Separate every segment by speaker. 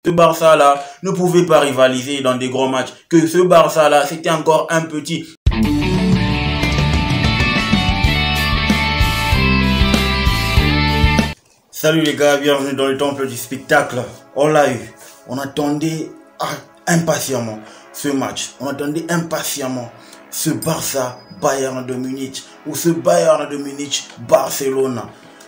Speaker 1: Ce Barça-là ne pouvait pas rivaliser dans des gros matchs. Que ce Barça-là, c'était encore un petit. Salut les gars, bienvenue dans le temple du spectacle. On l'a eu. On attendait impatiemment ce match. On attendait impatiemment ce Barça Bayern de Munich ou ce Bayern de Munich Barcelone.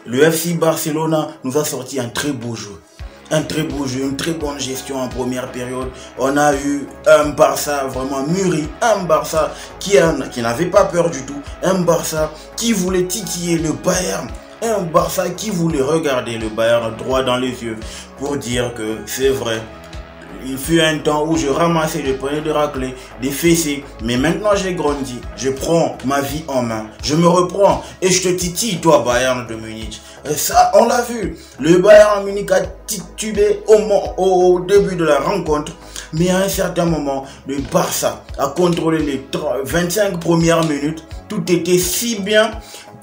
Speaker 1: Le FC Barcelone nous a sorti un très beau jeu. Un très beau jeu, une très bonne gestion en première période. On a eu un Barça vraiment mûri, un Barça qui n'avait pas peur du tout, un Barça qui voulait titiller le Bayern. Un Barça qui voulait regarder le Bayern droit dans les yeux pour dire que c'est vrai. Il fut un temps où je ramassais le panier de raclée, des fessées, mais maintenant j'ai grandi, je prends ma vie en main, je me reprends et je te titille toi Bayern de Munich. Et ça on l'a vu, le Bayern de Munich a titubé au début de la rencontre, mais à un certain moment, le Barça a contrôlé les 25 premières minutes, tout était si bien.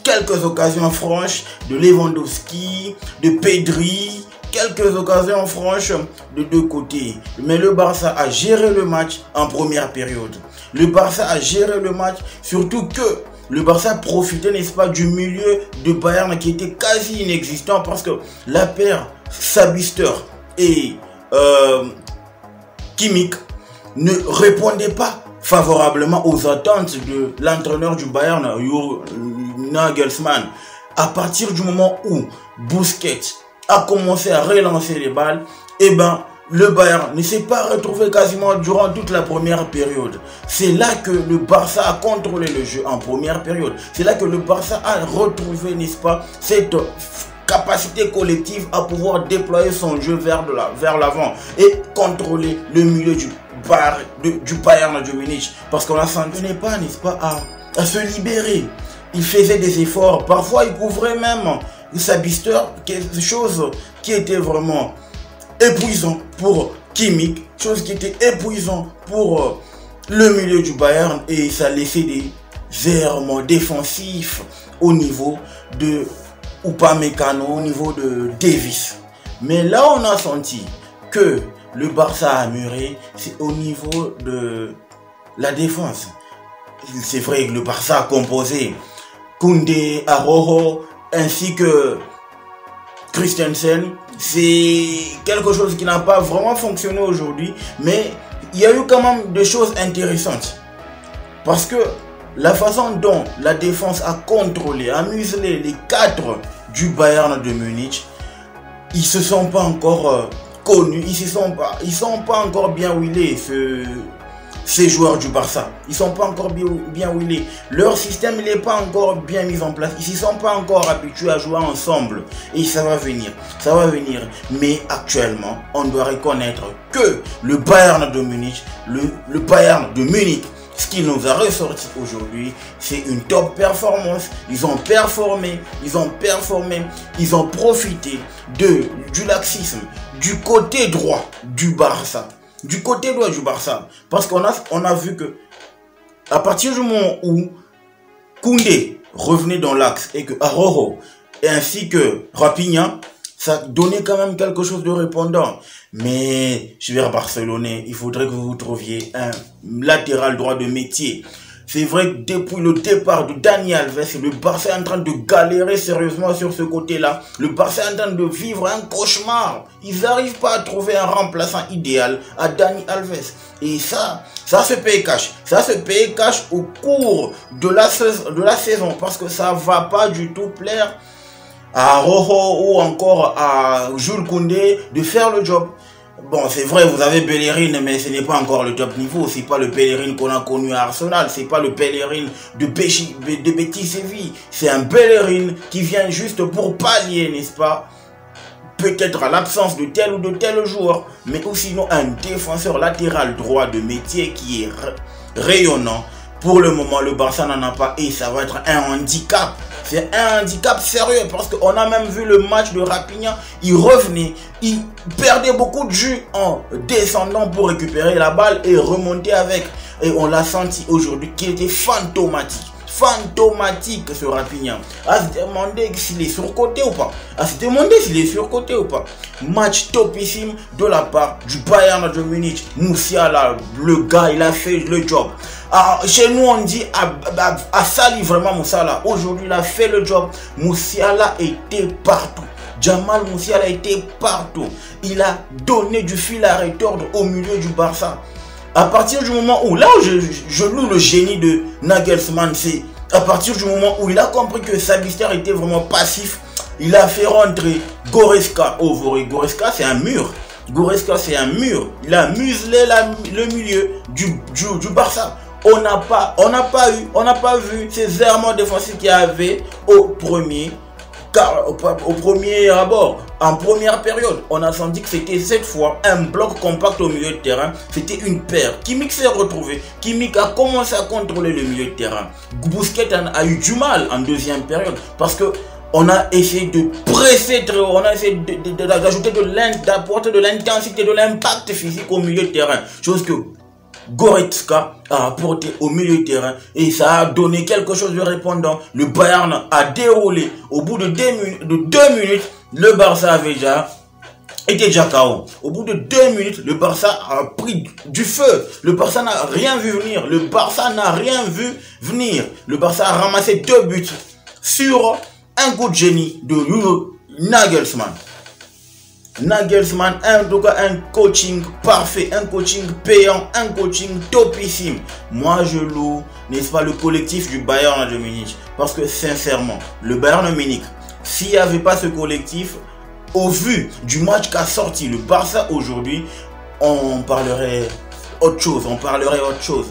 Speaker 1: Quelques occasions franches de Lewandowski, de Pedri, quelques occasions franches de deux côtés. Mais le Barça a géré le match en première période. Le Barça a géré le match, surtout que le Barça profitait, n'est-ce pas, du milieu de Bayern qui était quasi inexistant parce que la paire Sabitzer et Kimmich ne répondait pas favorablement aux attentes de l'entraîneur du Bayern, Nagelsmann. À partir du moment où Busquets a commencé à relancer les balles, eh ben, le Bayern ne s'est pas retrouvé quasiment durant toute la première période. C'est là que le Barça a contrôlé le jeu en première période. C'est là que le Barça a retrouvé, n'est-ce pas, cette capacité collective à pouvoir déployer son jeu vers l'avant et contrôler le milieu du Bayern de Munich, parce qu'on ne s'entraînait pas, n'est-ce pas, à se libérer. Il faisait des efforts, parfois il couvrait même Sabitzer, quelque chose qui était vraiment épuisant pour Kimmich, chose qui était épuisant pour le milieu du Bayern, et ça laissait des errements défensifs au niveau de Upamecano, au niveau de Davis. Mais là on a senti que le Barça a mûri, c'est au niveau de la défense. C'est vrai que le Barça a composé Koundé, Araujo, ainsi que Christensen. C'est quelque chose qui n'a pas vraiment fonctionné aujourd'hui, mais il y a eu quand même des choses intéressantes. Parce que la façon dont la défense a contrôlé, a muselé les 4 du Bayern de Munich, ils se sont pas encore connus, ils sont pas encore bien huilés, ces joueurs du Barça. Ils sont pas encore bien huilés. Leur système n'est pas encore bien mis en place. Ils ne sont pas encore habitués à jouer ensemble. Et ça va venir. Ça va venir. Mais actuellement, on doit reconnaître que le Bayern de Munich, le Bayern de Munich, ce qui nous a ressorti aujourd'hui, c'est une top performance. Ils ont performé, ils ont profité du laxisme du côté droit du Barça. Du côté droit du Barça. Parce qu'on a vu que à partir du moment où Koundé revenait dans l'axe et que Araujo ainsi que Raphinha, ça donnait quand même quelque chose de répondant. Mais, cher Barcelonais, il faudrait que vous trouviez un latéral droit de métier. C'est vrai que depuis le départ de Dani Alves, le Barça est en train de galérer sérieusement sur ce côté-là. Le Barça est en train de vivre un cauchemar. Ils n'arrivent pas à trouver un remplaçant idéal à Dani Alves. Et ça se paye cash. Ça se paye cash au cours de la saison. Parce que ça ne va pas du tout plaire à Rojo ou encore à Jules Koundé de faire le job. Bon, c'est vrai, vous avez Bellerin, mais ce n'est pas encore le top niveau. C'est pas le Bellerin qu'on a connu à Arsenal. C'est pas le Bellerin de Betis Séville. C'est un Bellerin qui vient juste pour pallier, n'est-ce pas, peut-être à l'absence de tel ou de tel joueur, mais aussi sinon un défenseur latéral droit de métier qui est rayonnant. Pour le moment, le Barça n'en a pas et ça va être un handicap. C'est un handicap sérieux parce qu'on a même vu le match de Raphinha. Il revenait, il perdait beaucoup de jus en descendant pour récupérer la balle et remonter avec. Et on l'a senti aujourd'hui qu'il était fantomatique. fantomatique ce Raphinha. À se demander s'il est surcoté ou pas. À se demander s'il est surcoté ou pas. Match topissime de la part du Bayern de Munich. Musiala, le gars, il a fait le job. Chez nous, on dit à Sali vraiment Musiala. Aujourd'hui, il a fait le job. Musiala était partout. Jamal Musiala était partout. Il a donné du fil à retordre au milieu du Barça. À partir du moment où, là où je loue le génie de Nagelsmann, c'est à partir du moment où il a compris que Sabitzer était vraiment passif, il a fait rentrer Goretzka. Oh, Goretzka, c'est un mur. Goretzka, c'est un mur. Il a muselé le milieu du Barça. On n'a pas vu ces errements défensifs qu'il y avait au premier abord, en première période. On a senti que c'était cette fois un bloc compact au milieu de terrain. C'était une paire. Kimmich s'est retrouvé. Kimmich a commencé à contrôler le milieu de terrain. Busquets a eu du mal en deuxième période parce que on a essayé de presser très haut. On a essayé d'ajouter d'apporter de l'intensité, de l'impact physique au milieu de terrain. Chose que Goretzka a apporté au milieu de terrain et ça a donné quelque chose de répondant. Le Bayern a déroulé. Au bout de 2 minutes, le Barça était déjà KO. Au bout de 2 minutes, le Barça a pris du feu. Le Barça n'a rien vu venir. Le Barça a ramassé 2 buts sur un coup de génie de Nagelsmann. Nagelsmann, en tout cas un coaching parfait, un coaching payant, un coaching topissime. Moi je loue, n'est-ce pas, le collectif du Bayern de Munich. Parce que sincèrement, le Bayern de Munich, s'il n'y avait pas ce collectif, au vu du match qu'a sorti le Barça aujourd'hui, on parlerait autre chose.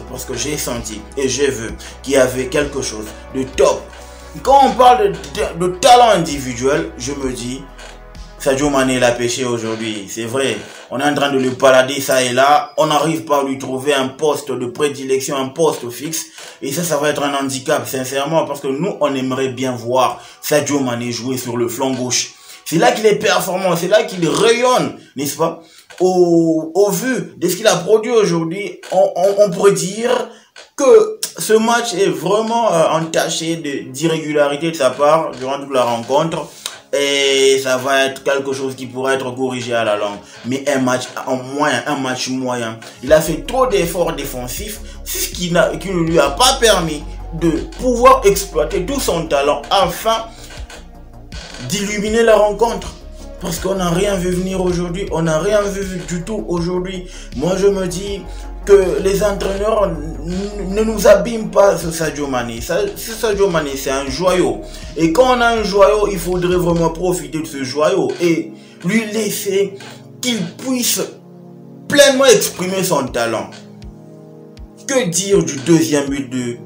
Speaker 1: Parce que j'ai senti et j'ai vu qu'il y avait quelque chose de top. Quand on parle de talent individuel, je me dis, Sadio Mané l'a pêché aujourd'hui, c'est vrai. On est en train de le balader ça et là. On n'arrive pas à lui trouver un poste de prédilection, un poste fixe. Et ça va être un handicap, sincèrement. Parce que nous, on aimerait bien voir Sadio Mané jouer sur le flanc gauche. C'est là qu'il est performant, c'est là qu'il rayonne, n'est-ce pas? Au vu de ce qu'il a produit aujourd'hui, on pourrait dire que ce match est vraiment entaché d'irrégularité de sa part durant toute la rencontre. Et ça va être quelque chose qui pourrait être corrigé à la longue. Mais un match moyen. Il a fait trop d'efforts défensifs, ce qui ne lui a pas permis de pouvoir exploiter tout son talent afin d'illuminer la rencontre. Parce qu'on n'a rien vu venir aujourd'hui. On n'a rien vu du tout aujourd'hui. Moi, je me dis que les entraîneurs ne nous abîment pas ce Sadio Mané. Ce Sadio Mané, c'est un joyau. Et quand on a un joyau, il faudrait vraiment profiter de ce joyau et lui laisser qu'il puisse pleinement exprimer son talent. Que dire du deuxième but de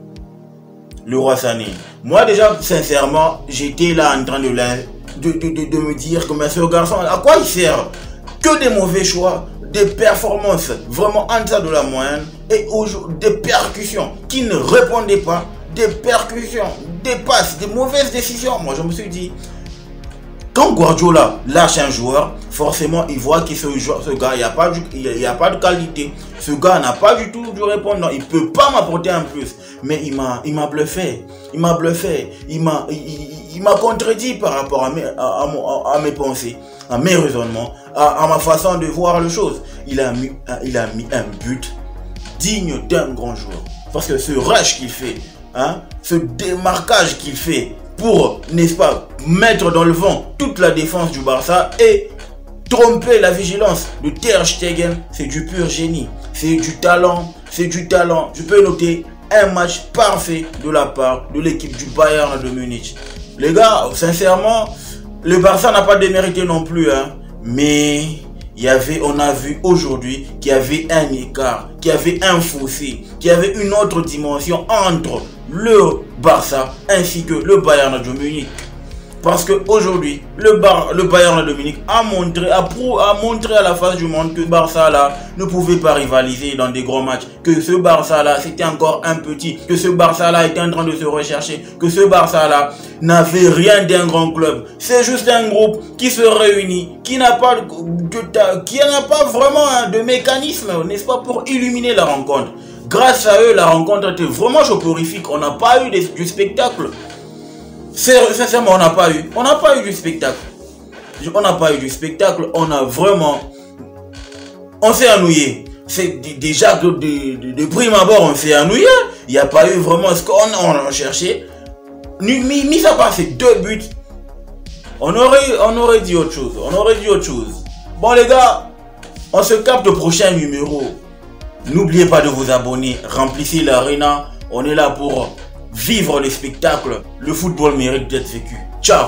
Speaker 1: Leroy Sané? Moi déjà, sincèrement, j'étais là en train de me dire que ce garçon, à quoi il sert? Que des mauvais choix, des performances vraiment en deçà de la moyenne et des percussions qui ne répondaient pas, des percussions, des passes, des mauvaises décisions. Moi je me suis dit, quand Guardiola lâche un joueur, forcément il voit que ce gars, il n'y a pas de qualité. Ce gars n'a pas du tout du répondant. Il ne peut pas m'apporter un plus. Mais il m'a bluffé. Il m'a contredit par rapport à mes pensées, à mes raisonnements, à ma façon de voir les choses. Il a mis un but digne d'un grand joueur. Parce que ce rush qu'il fait, ce démarquage qu'il fait pour, n'est-ce pas, mettre dans le vent toute la défense du Barça et tromper la vigilance de Ter Stegen, c'est du pur génie. C'est du talent. Je peux noter un match parfait de la part de l'équipe du Bayern de Munich. Les gars, sincèrement, le Barça n'a pas démérité non plus, mais on a vu aujourd'hui qu'il y avait un écart, qu'il y avait un fossé, qu'il y avait une autre dimension entre le Barça ainsi que le Bayern de Munich. Parce que aujourd'hui, le Bayern de Munich a montré à la face du monde que Barça là ne pouvait pas rivaliser dans des gros matchs. Que ce Barça là c'était encore un petit. Que ce Barça là était en train de se rechercher. Que ce Barça là n'avait rien d'un grand club. C'est juste un groupe qui se réunit, qui n'a pas vraiment de mécanisme, n'est-ce pas, pour illuminer la rencontre. Grâce à eux, la rencontre était vraiment soporifique. On n'a pas eu du spectacle. Sincèrement, on n'a pas eu. On n'a pas eu du spectacle. On n'a pas eu du spectacle. On a vraiment... On s'est ennuyé. C'est déjà de prime abord, on s'est ennuyé. Il n'y a pas eu vraiment ce qu'on a cherché. Mis à part ces 2 buts, on aurait dit autre chose. On aurait dit autre chose. Bon les gars, on se capte au prochain numéro. N'oubliez pas de vous abonner. Remplissez l'arena. On est là pour vivre les spectacles. Le football mérite d'être vécu. Ciao.